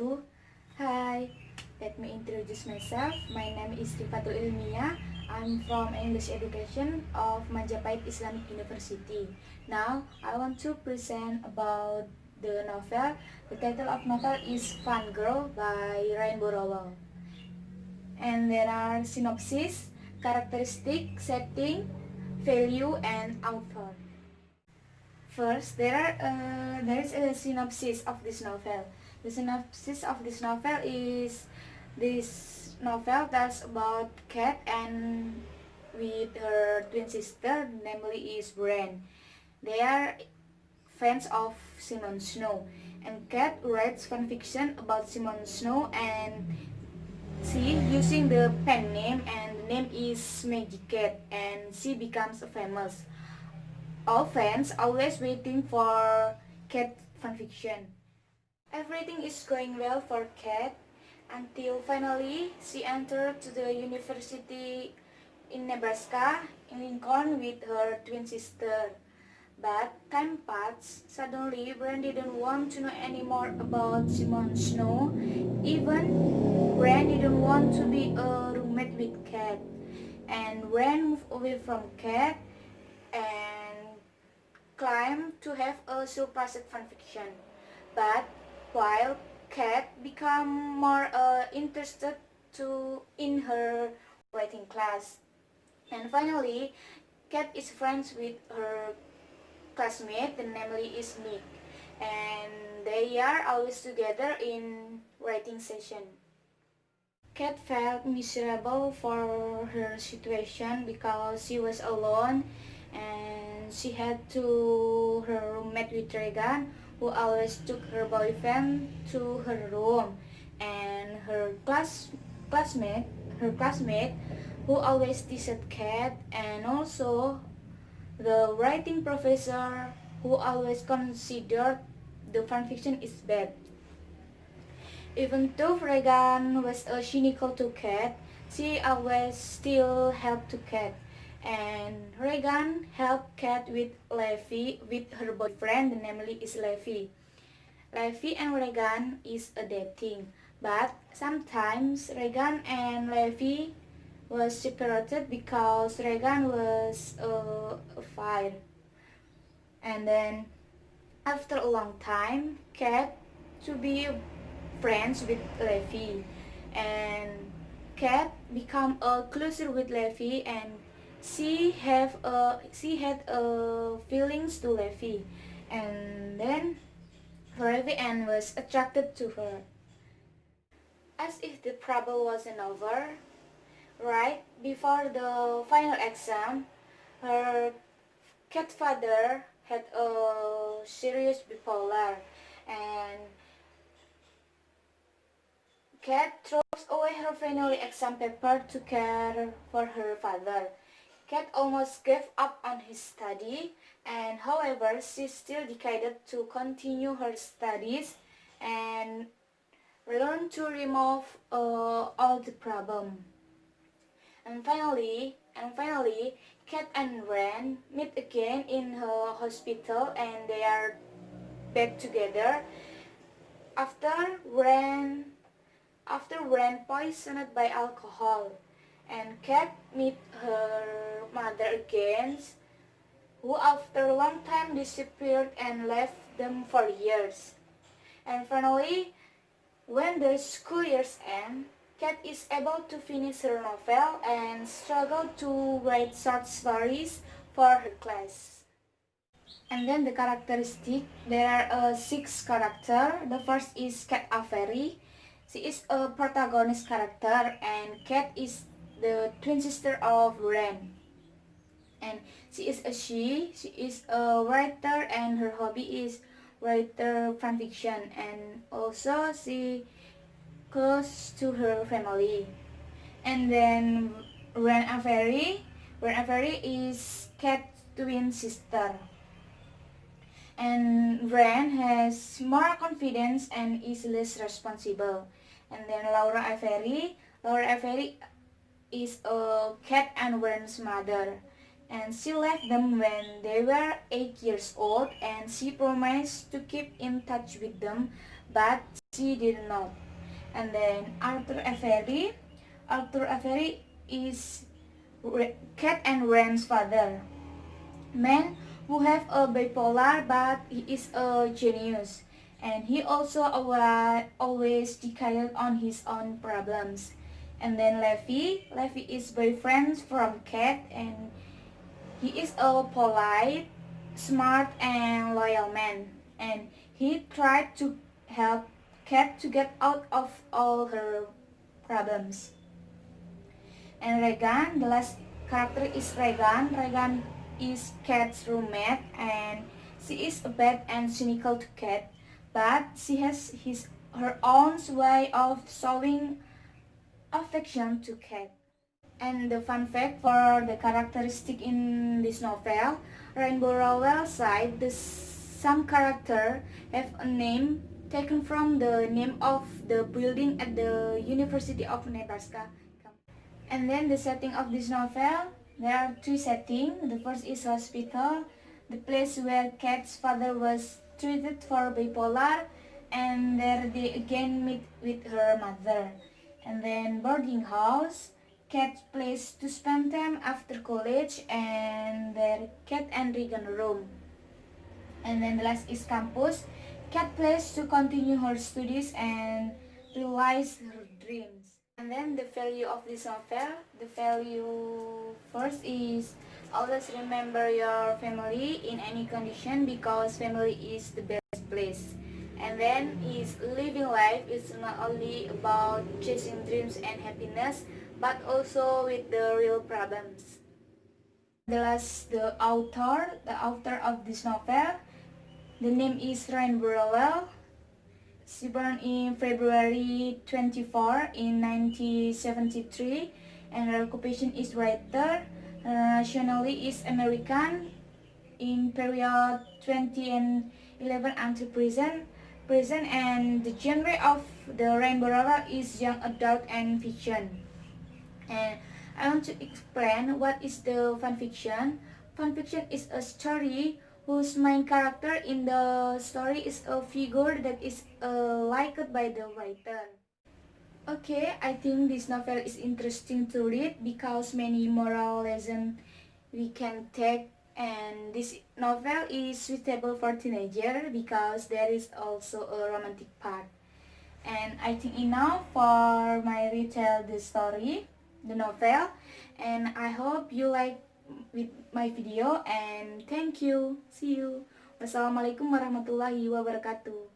to. Hi, let me introduce myself. My name is Rifatul ilmia. I'm from English Education of Majapahit-Islamic University. Now, I want to present about the novel. The title of novel is Fun Girl by Rainbow Rowell. And there are synopsis, characteristic, setting, value, and author. First, there is a synopsis of this novel. The synopsis of this novel is this novel tells about Kat and with her twin sister, namely is Bran. They are fans of Simon Snow, and Kat writes fan fiction about Simon Snow, and she using the pen name, and the name is Magic Cat, and she becomes famous. All fans always waiting for Cat fanfiction. Everything is going well for Cat until finally she entered to the university in Nebraska in Lincoln with her twin sister. But time passed. Suddenly, Bran didn't want to know any more about Simon Snow. Even Bran didn't want to be a roommate with Cat. And Bran moved away from Cat and claimed to have a surprised fanfiction. But while Kat became more interested in her writing class, and finally, Kat is friends with her classmate, the namely is Nick, and they are always together in writing session. Kat felt miserable for her situation because she was alone and she had to her roommate with Regan, who always took her boyfriend to her room, and her classmate who always teased Kat, and also the writing professor who always considered the fanfiction is bad. Even though Regan was cynical to Kat, she always still helped to Kat. And Regan helped Kat with Levi, with her boyfriend, namely is Levi. Levi and Regan is dating, but sometimes Regan and Levi was separated because Regan was fired. And then after a long time, Kat to be friends with Levi, and Kat become closer with Levi, and she had feelings to Levi, and then Levi and was attracted to her. As if the trouble wasn't over, right before the final exam, her Kat father had a serious bipolar, and Kat throws away her final exam paper to care for her father. Kat almost gave up on his study, and however, she still decided to continue her studies and learn to remove all the problem. And finally, Kat and Ren meet again in her hospital, and they are back together after Ren poisoned by alcohol, and Kat meet her mother again, who after a long time disappeared and left them for years. And finally, when the school years end, Kat is able to finish her novel and struggle to write short stories for her class. And then the characteristic, there are 6 characters. The first is Kat Avery. She is a protagonist character, and Kat is the twin sister of Ren. And she is a writer, and her hobby is writer fanfiction, and also she close to her family. And then Ren Avery is Kat's twin sister. And Ren has more confidence and is less responsible. And then Laura Avery is a Kat and Ren's mother, and she left them when they were 8 years old, and she promised to keep in touch with them, but she did not. And then Arthur Avery is Cat and Ren's father, man who have a bipolar, but he is a genius, and he also always decide on his own problems. And then Levi is boyfriend from Cat, and he is a polite, smart, and loyal man, and he tried to help Cat to get out of all her problems. And Regan, the last character is Regan. Regan is Cat's roommate, and she is bad and cynical to Cat, but she has her own way of showing affection to Cat. And the fun fact for the characteristic in this novel, Rainbow Rowell said some character have a name taken from the name of the building at the University of Nebraska. And then the setting of this novel, there are two settings. The first is hospital, the place where Kat's father was treated for bipolar, and there they again meet with her mother. And then boarding house, Kat's place to spend time after college, and their Cat and Regan room. And then the last is campus, Cat place to continue her studies and realize her dreams. And then the value of this novel, the value first is always remember your family in any condition, because family is the best place. And then is living life is not only about chasing dreams and happiness, but also with the real problems. The author of this novel, the name is Rainbow Rowell. She born in February 24 in 1973, and her occupation is writer. Her nationality is American. In period 2011 until present, and the genre of the Rainbow Rowell is young adult and fiction. And I want to explain what is the fan fiction. Fan fiction is a story whose main character in the story is a figure that is liked by the writer. Okay, I think this novel is interesting to read because many moral lessons we can take, and this novel is suitable for teenager because there is also a romantic part. And I think enough for my retell the story, the novel, and I hope you like with my video, and thank you. See you. Wassalamualaikum warahmatullahi wabarakatuh.